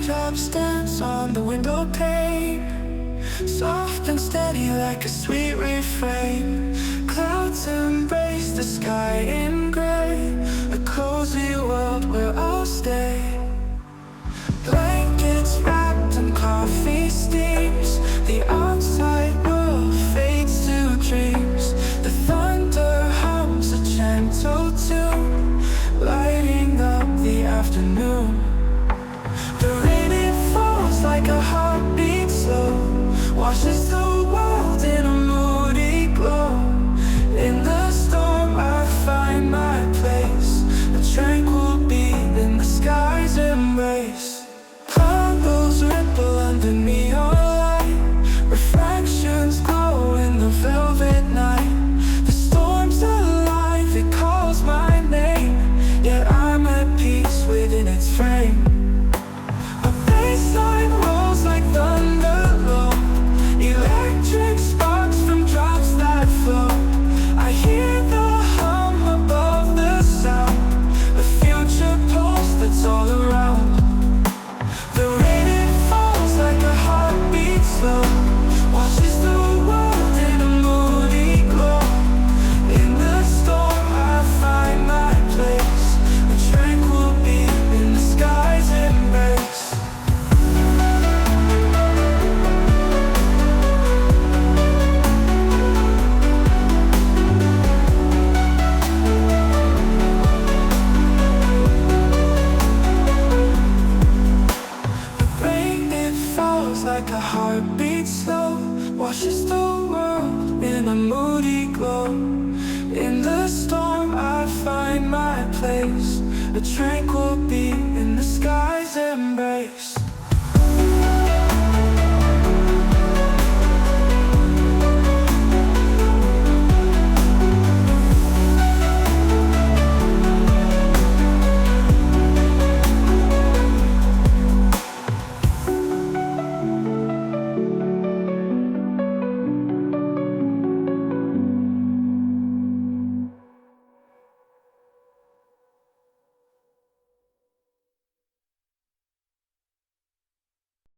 Raindrops dance on the window pane, soft and steady like a sweet refrain. Clouds embrace the sky in gray, a cozy world where I'll stay. Blankets wrapped in coffee steams, the outside world fades to dreams. The thunder hums a gentle tune, lighting up the afternoon. The rain, it falls like a heartbeat slow, washes the world in a moody glow. In the storm I find my place, a tranquil beat in the sky's embrace. Bubbles ripple under neon light, reflections glow in the velvet night. The storm's alive, it calls my name, yet I'm at peace within its frame. A bassline rolls like thunder low, electric sparks from drops that flow. I hear the hum above the sound, a future pulse that's all around. The rain, it falls like a heartbeat slow, washes the world in a moody glow. In the storm I find my place, a tranquil beat in the sky's embrace. Rain, it falls like a heartbeat slow, washes the world in a moody glow. In the storm I find my place, a tranquil beat in the sky's embrace.